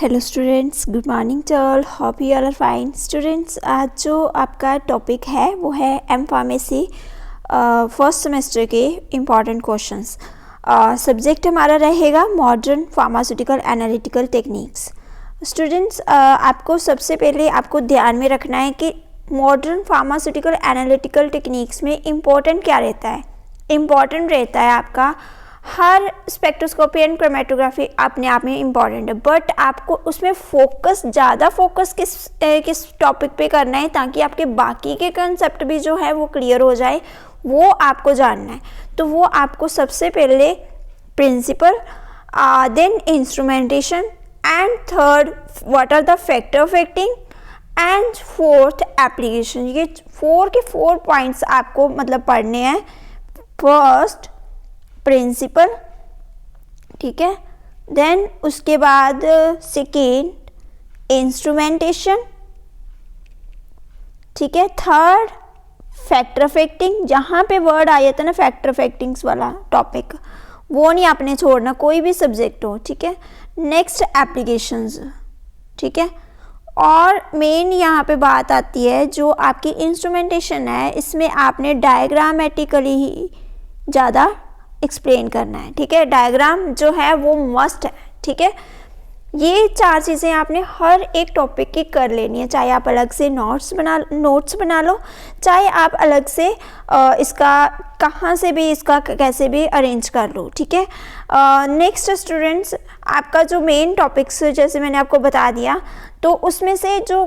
Hello students, good morning to all, hope you all are fine. Students, आज जो आपका topic है वो है एम फार्मेसी फर्स्ट सेमेस्टर के इम्पॉर्टेंट क्वेश्चंस। सब्जेक्ट हमारा रहेगा modern pharmaceutical analytical techniques. Students, आपको सबसे पहले आपको ध्यान में रखना है कि मॉडर्न फार्मास्यूटिकल एनालिटिकल टेक्निक्स में इम्पॉर्टेंट क्या रहता है। इम्पॉर्टेंट रहता है आपका हर स्पेक्ट्रोस्कोपी एंड क्रोमेटोग्राफी अपने आप में इम्पॉर्टेंट है, बट आपको उसमें ज़्यादा फोकस किस टॉपिक पे करना है ताकि आपके बाकी के कंसेप्ट भी जो है वो क्लियर हो जाए, वो आपको जानना है। तो वो आपको सबसे पहले principle, then instrumentation, and third what are the factor affecting, and fourth application. ये फोर पॉइंट्स आपको मतलब पढ़ने हैं। फर्स्ट प्रिंसिपल, ठीक है, देन उसके बाद सेकेंड इंस्ट्रूमेंटेशन, ठीक है, थर्ड फैक्टर अफेक्टिंग। जहाँ पे वर्ड आ जाता है ना फैक्टर अफेक्टिंग्स वाला टॉपिक, वो नहीं आपने छोड़ना, कोई भी सब्जेक्ट हो, ठीक है। नेक्स्ट एप्लीकेशंस, ठीक है। और मेन यहाँ पे बात आती है जो आपकी इंस्ट्रूमेंटेशन है, इसमें आपने डायग्रामेटिकली ही ज़्यादा एक्सप्लेन करना है, ठीक है। डायग्राम जो है वो मस्ट है, ठीक है। ये चार चीज़ें आपने हर एक टॉपिक की कर लेनी है, चाहे आप अलग से नोट्स बना लो, चाहे आप अलग से इसका कहाँ से भी इसका कैसे भी अरेंज कर लो, ठीक है। नेक्स्ट स्टूडेंट्स, आपका जो मेन टॉपिक्स जैसे मैंने आपको बता दिया, तो उसमें से जो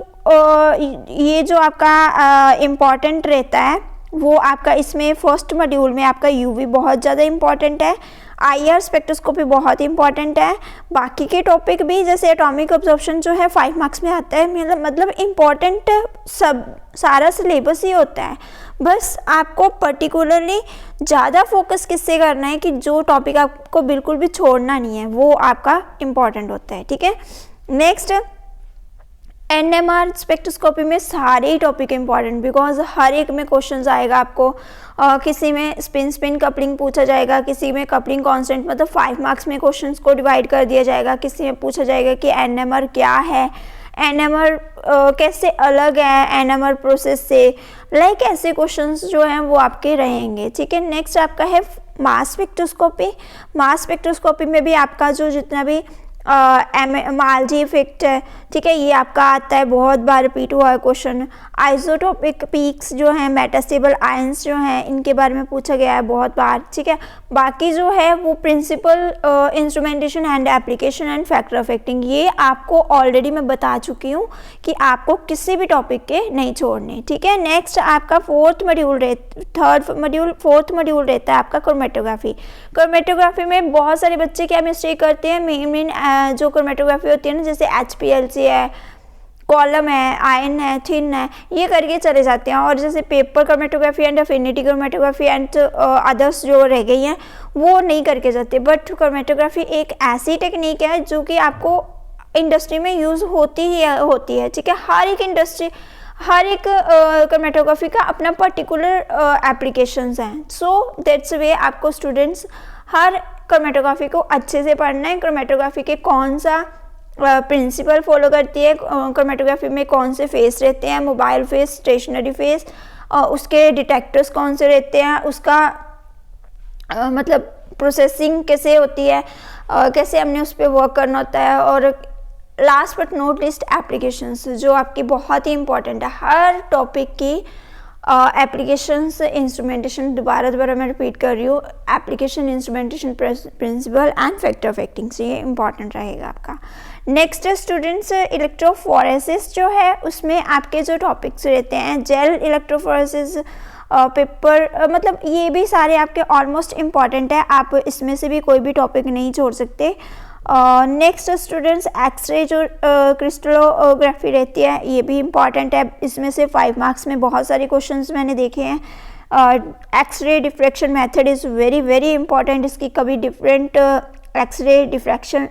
ये जो आपका इम्पॉर्टेंट रहता है वो आपका इसमें फर्स्ट मॉड्यूल में आपका यूवी बहुत ज़्यादा इम्पॉर्टेंट है, आईआर स्पेक्ट्रोस्कोपी बहुत इंपॉर्टेंट है, बाकी के टॉपिक भी जैसे एटॉमिक अब्जॉर्प्शन जो है 5 मार्क्स में आता है, मतलब इम्पॉर्टेंट सब सारा सिलेबस ही होता है। बस आपको पर्टिकुलरली ज़्यादा फोकस किससे करना है कि जो टॉपिक आपको बिल्कुल भी छोड़ना नहीं है, वो आपका इम्पॉर्टेंट होता है, ठीक है। नेक्स्ट एनएमआर स्पेक्ट्रोस्कोपी में सारे ही टॉपिक इंपॉर्टेंट, बिकॉज हर एक में क्वेश्चंस आएगा आपको। किसी में स्पिन कपलिंग पूछा जाएगा, किसी में कपलिंग कांस्टेंट, मतलब 5 मार्क्स में क्वेश्चंस को डिवाइड कर दिया जाएगा। किसी में पूछा जाएगा कि एनएमआर क्या है, एनएमआर कैसे अलग है एनएमआर प्रोसेस से, लाइक ऐसे क्वेश्चंस जो हैं वो आपके रहेंगे, ठीक है। नेक्स्ट आपका है मास स्पेक्ट्रोस्कोपी। मास स्पेक्ट्रोस्कोपी में भी आपका जो जितना भी मालजी इफेक्ट है, ठीक है, ये आपका आता है, बहुत बार रिपीट हुआ है क्वेश्चन। आइसोटोपिक पीक्स जो हैं, मेटास्टेबल आयंस जो हैं, इनके बारे में पूछा गया है बहुत बार, ठीक है। बाकी जो है वो principle, instrumentation and application and factor affecting, ये आपको ऑलरेडी मैं बता चुकी हूँ कि आपको किसी भी टॉपिक के नहीं छोड़ने, ठीक है। नेक्स्ट आपका फोर्थ मॉड्यूल रहता है आपका क्रोमेटोग्राफी। क्रोमेटोग्राफी में बहुत सारे बच्चे क्या मिस्टेक करते हैं, मेन जो क्रोमेटोग्राफी होती है ना, जैसे HPLC है, कॉलम है, आयन है, थिन है, ये करके चले जाते हैं। और जैसे paper chromatography and affinity chromatography and others जो रह गई हैं वो नहीं करके जाते। बट क्रोमेटोग्राफी एक ऐसी टेक्निक है जो कि आपको इंडस्ट्री में यूज़ होती है, ठीक है। हर एक क्रोमेटोग्राफी का अपना पर्टिकुलर एप्लीकेशंस हैं। सो दैट्स वे आपको स्टूडेंट्स हर क्रोमेटोग्राफी को अच्छे से पढ़ना है। क्रोमेटोग्राफी के कौन सा प्रिंसिपल फॉलो करती है, क्रोमेटोग्राफी में कौन से फेस रहते हैं, मोबाइल फेस, स्टेशनरी फेस, उसके डिटेक्टर्स कौन से रहते हैं, उसका मतलब प्रोसेसिंग कैसे होती है, कैसे हमने उस पर वर्क करना होता है, और last but not least applications जो आपकी बहुत ही इंपॉर्टेंट है। हर टॉपिक की एप्लीकेशंस, इंस्ट्रूमेंटेशन, दोबारा मैं रिपीट कर रही हूँ, application, instrumentation, principle and factor affectings, ये इंपॉर्टेंट रहेगा आपका। नेक्स्ट स्टूडेंट्स, इलेक्ट्रोफोरेसिस जो है उसमें आपके जो टॉपिक्स रहते हैं, जेल इलेक्ट्रोफोरेसिस, पेपर, मतलब ये भी सारे आपके ऑलमोस्ट इम्पॉर्टेंट है, आप इसमें से भी कोई भी टॉपिक नहीं छोड़ सकते। नेक्स्ट स्टूडेंट्स, एक्सरे जो क्रिस्टलोग्राफी रहती है, ये भी इम्पॉर्टेंट है। इसमें से 5 मार्क्स में बहुत सारे क्वेश्चंस मैंने देखे हैं। X ray diffraction method is very very important. इसकी कभी डिफरेंट एक्सरे डिफ्रैक्शन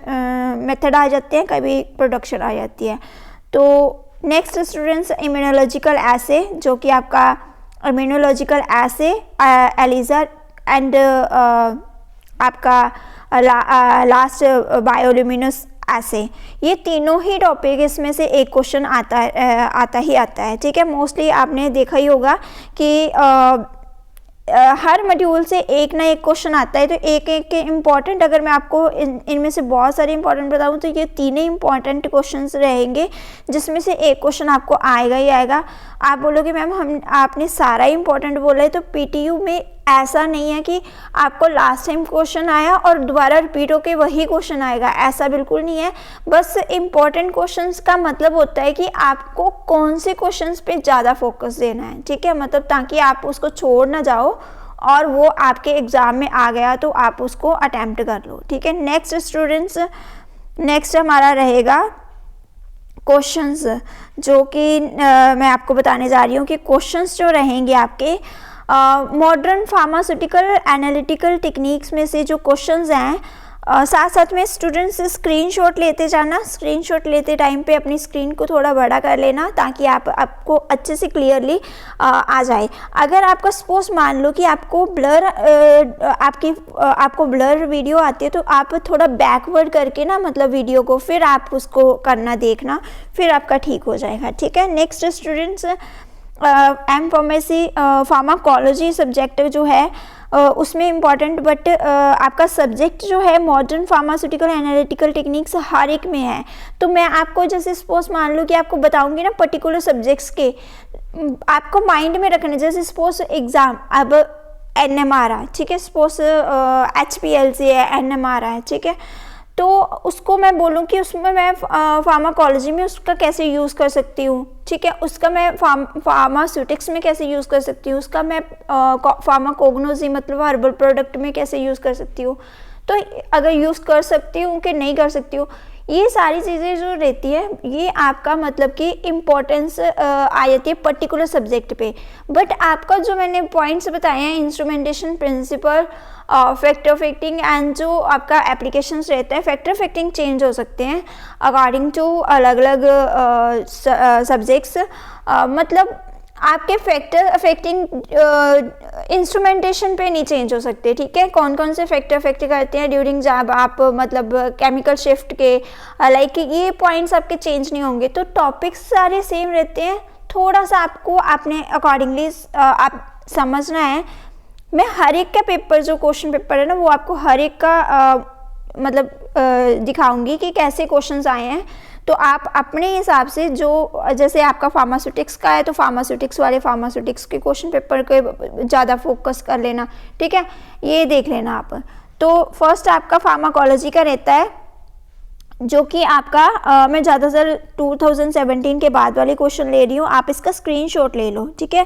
मेथड आ जाते हैं, कभी प्रोडक्शन आ जाती है। तो नेक्स्ट स्टूडेंट्स, इम्यूनोलॉजिकल एसे, जो कि आपका इम्यूनोलॉजिकल एसे, एलिजा एंड आपका लास्ट बायोल्यूमिनस ऐसे ये तीनों ही टॉपिक इसमें से एक क्वेश्चन आता है, ठीक है। मोस्टली आपने देखा ही होगा कि हर मॉड्यूल से एक ना एक क्वेश्चन आता है, तो एक एक के इम्पॉर्टेंट, अगर मैं आपको इनमें से बहुत सारे इंपॉर्टेंट बताऊं तो ये तीनों इंपॉर्टेंट क्वेश्चंस रहेंगे, जिसमें से एक क्वेश्चन आपको आएगा ही आएगा। आप बोलोगे मैम आपने सारा इंपॉर्टेंट बोला है, तो पीटीयू में ऐसा नहीं है कि आपको लास्ट टाइम क्वेश्चन आया और दोबारा रिपीट होके वही क्वेश्चन आएगा, ऐसा बिल्कुल नहीं है। बस इम्पॉर्टेंट क्वेश्चंस का मतलब होता है कि आपको कौन से क्वेश्चंस पे ज़्यादा फोकस देना है, ठीक है, मतलब ताकि आप उसको छोड़ ना जाओ और वो आपके एग्ज़ाम में आ गया तो आप उसको अटैम्प्ट कर लो, ठीक है। नेक्स्ट स्टूडेंट्स, नेक्स्ट हमारा रहेगा क्वेश्चंस, जो कि मैं आपको बताने जा रही हूँ कि क्वेश्चंस जो रहेंगे आपके मॉडर्न फार्मास्यूटिकल एनालिटिकल टेक्निक्स में से जो क्वेश्चंस हैं, साथ साथ में स्टूडेंट्स स्क्रीनशॉट लेते जाना। स्क्रीनशॉट लेते टाइम पे अपनी स्क्रीन को थोड़ा बड़ा कर लेना ताकि आपको अच्छे से क्लियरली आ जाए। अगर आपका सपोज मान लो कि आपको ब्लर वीडियो आती है, तो आप थोड़ा बैकवर्ड करके ना, मतलब वीडियो को, फिर आप उसको करना, देखना, फिर आपका ठीक हो जाएगा, ठीक है। Next students, M pharmacy pharmacology subject जो है उसमें इम्पॉर्टेंट, बट आपका सब्जेक्ट जो है मॉडर्न फार्मास्यूटिकल एनालिटिकल टेक्निक्स हर एक में है। तो मैं आपको जैसे सपोज मान लो कि आपको बताऊंगी ना पर्टिकुलर सब्जेक्ट्स के, आपको माइंड में रखना। जैसे सपोज एग्जाम, अब NMR है, ठीक है, सपोज HPLC है, NMR है, ठीक है, तो उसको मैं बोलूँ कि उसमें मैं फार्माकोलॉजी में उसका कैसे यूज़ कर सकती हूँ, ठीक है, उसका मैं फार्मास्यूटिक्स में कैसे यूज़ कर सकती हूँ, उसका मैं फार्माकोग्नोजी मतलब हर्बल प्रोडक्ट में कैसे यूज़ कर सकती हूँ, तो अगर यूज़ कर सकती हूँ कि नहीं कर सकती हूँ, ये सारी चीज़ें जो रहती है ये आपका मतलब कि इम्पोर्टेंस आ जाती है पर्टिकुलर सब्जेक्ट पे। बट आपका जो मैंने पॉइंट्स बताए हैं, instrumentation principle, factor affecting and जो आपका एप्लीकेशंस रहता है, फैक्टर अफेक्टिंग चेंज हो सकते हैं अकॉर्डिंग टू अलग अलग सब्जेक्ट्स, मतलब आपके फैक्टर अफेक्टिंग इंस्ट्रूमेंटेशन पे नहीं चेंज हो सकते, ठीक है। कौन कौन से फैक्टर अफेक्ट करते हैं ड्यूरिंग जब आप मतलब केमिकल शिफ्ट के, लाइक ये पॉइंट्स आपके चेंज नहीं होंगे। तो टॉपिक्स सारे सेम रहते हैं, थोड़ा सा आपको अपने अकॉर्डिंगली आप समझना है। मैं हर एक का पेपर, जो क्वेश्चन पेपर है ना, वो आपको हर एक का मतलब दिखाऊंगी कि कैसे क्वेश्चंस आए हैं, तो आप अपने हिसाब से जो, जैसे आपका फार्मास्यूटिक्स का है तो फार्मास्यूटिक्स वाले फार्मास्यूटिक्स के क्वेश्चन पेपर के ज़्यादा फोकस कर लेना, ठीक है, ये देख लेना आप। तो फर्स्ट आपका फार्माकोलॉजी का रहता है, जो कि आपका मैं ज़्यादातर 2017 के बाद वाले क्वेश्चन ले रही हूँ, आप इसका स्क्रीनशॉट ले लो, ठीक है,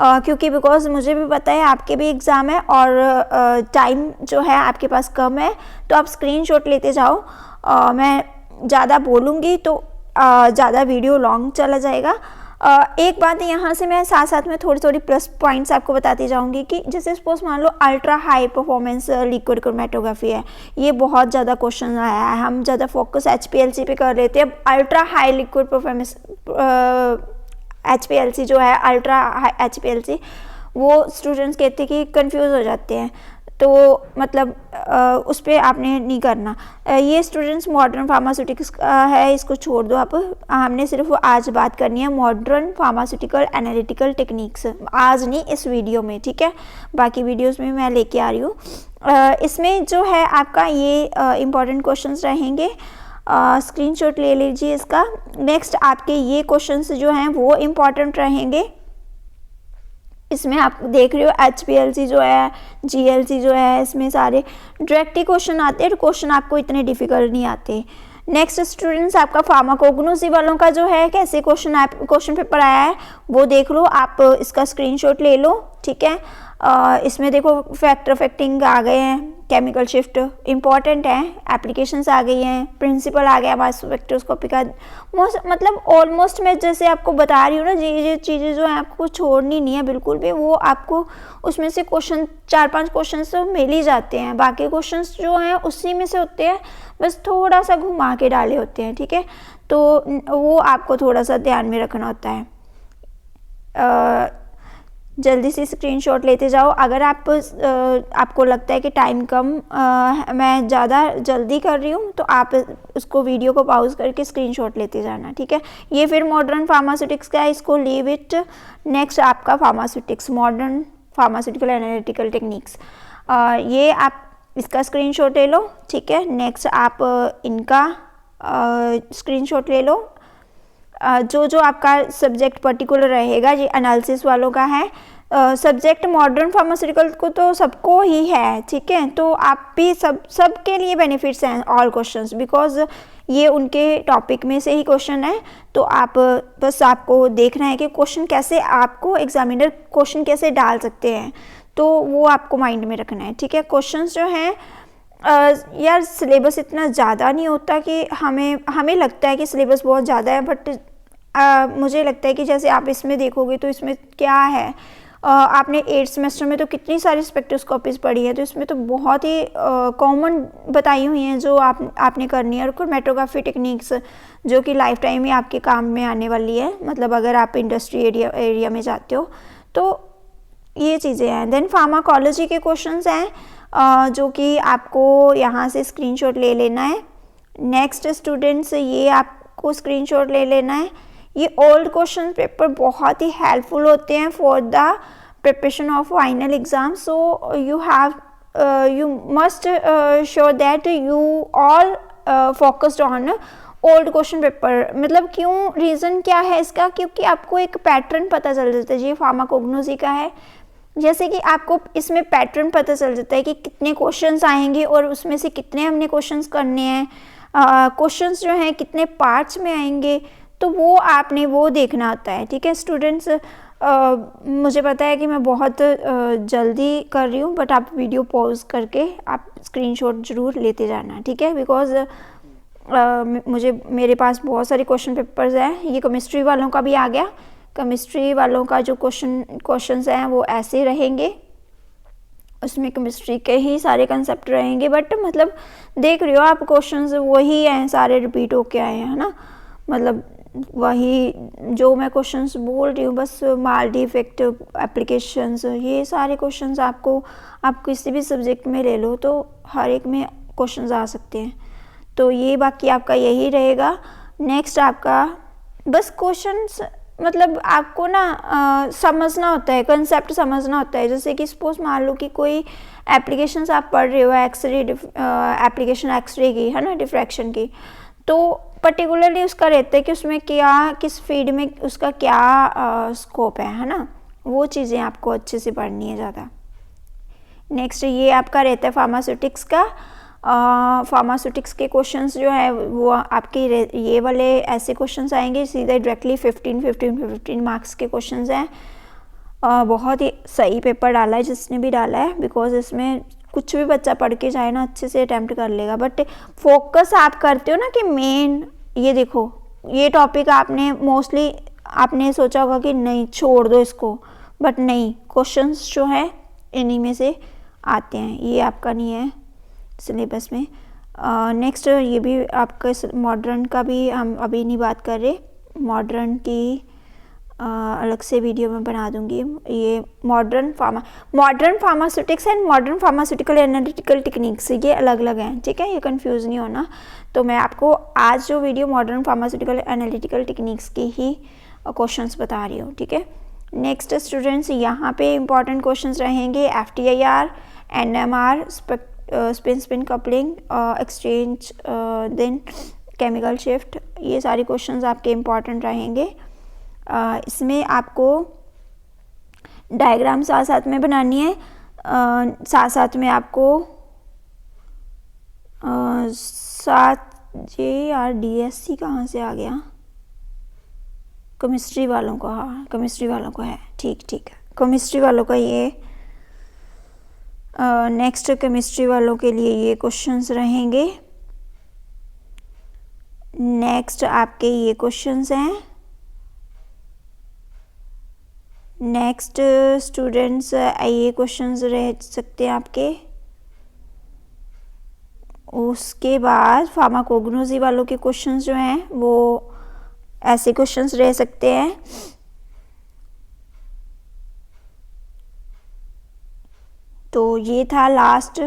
क्योंकि बिकॉज मुझे भी पता है आपके भी एग्ज़ाम है और टाइम जो है आपके पास कम है, तो आप स्क्रीनशॉट लेते जाओ। मैं ज़्यादा बोलूँगी तो ज़्यादा वीडियो लॉन्ग चला जाएगा। एक बात यहाँ से मैं साथ साथ में थोड़ी थोड़ी प्लस पॉइंट्स आपको बताती जाऊँगी कि जैसे सपोज मान लो ultra high performance liquid chromatography है, ये बहुत ज़्यादा क्वेश्चन आया है, हम ज़्यादा फोकस HPLC पे कर लेते हैं। अब ultra high liquid performance HPLC जो है, अल्ट्रा हाई HPLC, वो स्टूडेंट्स कहते हैं कि कंफ्यूज हो जाते हैं, तो मतलब उस पर आपने नहीं करना। ये स्टूडेंट्स मॉडर्न फार्मास्यूटिक्स है, इसको छोड़ दो आप। हमने सिर्फ आज बात करनी है मॉडर्न फार्मास्यूटिकल एनालिटिकल टेक्निक्स, आज नहीं इस वीडियो में, ठीक है, बाकी वीडियोस में मैं लेके आ रही हूँ। इसमें जो है आपका ये इम्पॉर्टेंट क्वेश्चंस रहेंगे, स्क्रीनशॉट ले लीजिए इसका। नेक्स्ट आपके ये क्वेश्चंस जो हैं वो इम्पॉर्टेंट रहेंगे। इसमें आप देख रहे हो HPLC जो है, GLC जो है, इसमें सारे डायरेक्ट ही क्वेश्चन आते हैं, क्वेश्चन आपको इतने डिफिकल्ट नहीं आते। नेक्स्ट स्टूडेंट्स आपका फार्माकोग्नोसी वालों का जो है कैसे क्वेश्चन पेपर आया है वो देख लो, आप इसका स्क्रीनशॉट ले लो, ठीक है। इसमें देखो फैक्टर अफेक्टिंग आ गए हैं, केमिकल शिफ्ट इंपॉर्टेंट है, एप्लीकेशंस आ गई हैं, प्रिंसिपल आ गया मास स्पेक्ट्रोस्कोपी का, मतलब ऑलमोस्ट मैं जैसे आपको बता रही हूँ ना, ये चीज़ें जो है आपको छोड़नी नहीं है बिल्कुल भी, वो आपको उसमें से क्वेश्चन 4-5 क्वेश्चन तो मिल ही जाते हैं, बाकी क्वेश्चन जो हैं उसी में से होते हैं, बस थोड़ा सा घुमा के डाले होते हैं, ठीक है, तो वो आपको थोड़ा सा ध्यान में रखना होता है। जल्दी से स्क्रीनशॉट लेते जाओ। अगर आपको लगता है कि टाइम कम, मैं ज़्यादा जल्दी कर रही हूँ, तो आप उसको वीडियो को पॉज करके स्क्रीनशॉट लेते जाना, ठीक है। ये फिर मॉडर्न फार्मास्यूटिक्स का है, इसको लीव इट। नेक्स्ट आपका pharmaceutics, modern pharmaceutical analytical techniques, ये आप इसका स्क्रीनशॉट ले लो, ठीक है। नेक्स्ट आप इनका स्क्रीनशॉट ले लो। जो आपका सब्जेक्ट पर्टिकुलर रहेगा, ये एनालिसिस वालों का है। सब्जेक्ट मॉडर्न फार्मास्यूटिकल को तो सबको ही है, ठीक है। तो आप भी सबके लिए बेनिफिट्स हैं ऑल क्वेश्चंस, बिकॉज ये उनके टॉपिक में से ही क्वेश्चन है। तो बस आपको देखना है कि क्वेश्चन कैसे, आपको एग्जामिनर क्वेश्चन कैसे डाल सकते हैं, तो वो आपको माइंड में रखना है, ठीक है। क्वेश्चंस जो हैं यार, सिलेबस इतना ज़्यादा नहीं होता कि हमें लगता है कि सिलेबस बहुत ज़्यादा है, बट मुझे लगता है कि जैसे आप इसमें देखोगे तो इसमें क्या है, आपने 8th सेमेस्टर में तो कितनी सारी स्पेक्ट्रोस्कोपीज पढ़ी है, तो इसमें तो बहुत ही कॉमन बताई हुई हैं जो आपने करनी है। और क्रोमेटोग्राफी टेक्निक्स जो कि लाइफ टाइम ही आपके काम में आने वाली है, मतलब अगर आप इंडस्ट्री एरिया में जाते हो तो ये चीज़ें हैं। देन फार्माकोलॉजी के क्वेश्चंस हैं जो कि आपको यहाँ से स्क्रीनशॉट ले लेना है। नेक्स्ट स्टूडेंट्स, ये आपको स्क्रीनशॉट ले लेना है। ये ओल्ड क्वेश्चन पेपर बहुत ही हेल्पफुल होते हैं for the preparation of final exam. So you must sure that you all focused on old question paper. मतलब क्यों, रीज़न क्या है इसका, क्योंकि आपको एक पैटर्न पता चल जाता है। ये फार्माकोग्नोसी का है, जैसे कि आपको इसमें पैटर्न पता चल जाता है कि कितने क्वेश्चंस आएंगे और उसमें से कितने हमने क्वेश्चंस करने हैं, क्वेश्चंस जो हैं कितने पार्ट्स में आएंगे, तो वो आपने वो देखना होता है, ठीक है स्टूडेंट्स। मुझे पता है कि मैं बहुत जल्दी कर रही हूँ, बट आप वीडियो पॉज करके आप स्क्रीनशॉट ज़रूर लेते जाना, ठीक है। बिकॉज मेरे पास बहुत सारे क्वेश्चन पेपर्स हैं। ये केमिस्ट्री वालों का भी आ गया। केमिस्ट्री वालों का जो क्वेश्चंस हैं वो ऐसे रहेंगे, उसमें केमिस्ट्री के ही सारे कंसेप्ट रहेंगे, बट मतलब देख रहे हो आप क्वेश्चंस वही हैं, सारे रिपीट होके आए हैं, है ना। मतलब वही जो मैं क्वेश्चंस बोल रही हूँ, बस माल्टी इफेक्ट एप्लीकेशंस, ये सारे क्वेश्चंस आप किसी भी सब्जेक्ट में ले लो तो हर एक में क्वेश्चंस आ सकते हैं। तो ये बाकी आपका यही रहेगा। नेक्स्ट आपका बस क्वेश्चंस, मतलब आपको ना समझना होता है, कंसेप्ट समझना होता है। जैसे कि सपोज मान लो कि कोई एप्लीकेशंस आप पढ़ रहे हो, एक्सरे एप्लीकेशन एक्सरे की, है ना, डिफ्रैक्शन की, तो पर्टिकुलरली उसका रहता है कि उसमें क्या, किस फील्ड में उसका क्या स्कोप है ना, वो चीज़ें आपको अच्छे से पढ़नी है ज़्यादा। नेक्स्ट ये आपका रहता है फार्मास्यूटिक्स का। फार्मास्यूटिक्स के क्वेश्चंस जो है वो आपके ये वाले ऐसे क्वेश्चंस आएंगे सीधे डायरेक्टली 15 मार्क्स के क्वेश्चंस हैं। बहुत ही सही पेपर डाला है जिसने भी डाला है, बिकॉज इसमें कुछ भी बच्चा पढ़ के जाए ना अच्छे से अटैम्प्ट कर लेगा। बट फोकस आप करते हो ना कि मेन, ये देखो ये टॉपिक आपने मोस्टली आपने सोचा होगा कि नहीं छोड़ दो इसको, बट नहीं, क्वेश्चंस जो है इन्हीं में से आते हैं, ये आपका नहीं है सिलेबस में। नेक्स्ट ये भी आपका मॉडर्न का भी हम अभी नहीं बात कर रहे, मॉडर्न की अलग से वीडियो में बना दूंगी। ये modern pharmaceutics and modern pharmaceutical analytical techniques, ये अलग अलग हैं, ठीक है, ये कंफ्यूज नहीं होना। तो मैं आपको आज जो video modern pharmaceutical analytical techniques की ही क्वेश्चंस बता रही हूँ, ठीक है। नेक्स्ट स्टूडेंट्स, यहाँ पे इंपॉर्टेंट क्वेश्चंस रहेंगे FTIR, NMR, spin coupling, exchange, then chemical shift, ये सारे क्वेश्चंस आपके इंपॉर्टेंट रहेंगे। इसमें आपको डायग्राम साथ साथ में बनानी है, साथ साथ में आपको DSC कहाँ से आ गया, केमिस्ट्री वालों को, हाँ केमिस्ट्री वालों को है, ठीक है, केमिस्ट्री वालों का ये नेक्स्ट केमिस्ट्री वालों के लिए ये क्वेश्चंस रहेंगे। नेक्स्ट आपके ये क्वेश्चंस हैं। नेक्स्ट स्टूडेंट्स ये क्वेश्चंस रह सकते हैं आपके। उसके बाद फार्माकोग्नोसी वालों के क्वेश्चंस जो हैं वो ऐसे क्वेश्चंस रह सकते हैं। तो ये था लास्ट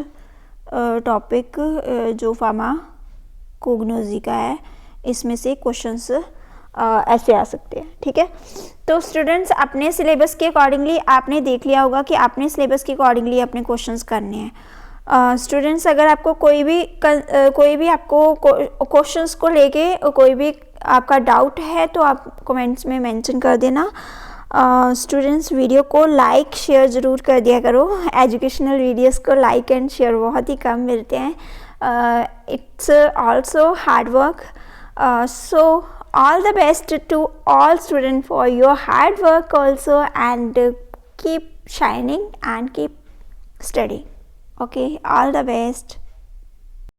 टॉपिक जो फार्माकोग्नोसी का है, इसमें से क्वेश्चंस ऐसे आ सकते हैं, ठीक है। तो स्टूडेंट्स अपने सिलेबस के अकॉर्डिंगली आपने देख लिया होगा कि अपने सिलेबस के अकॉर्डिंगली अपने क्वेश्चंस करने हैं। स्टूडेंट्स अगर आपको कोई भी आपको क्वेश्चंस को लेके कोई भी आपका डाउट है तो आप कमेंट्स में मेंशन कर देना। स्टूडेंट्स वीडियो को लाइक शेयर ज़रूर कर दिया करो। एजुकेशनल वीडियोस को लाइक एंड शेयर बहुत ही कम मिलते हैं। It's also hard work, so all the best to all students for your hard work also, and keep shining and keep studying. Okay, all the best.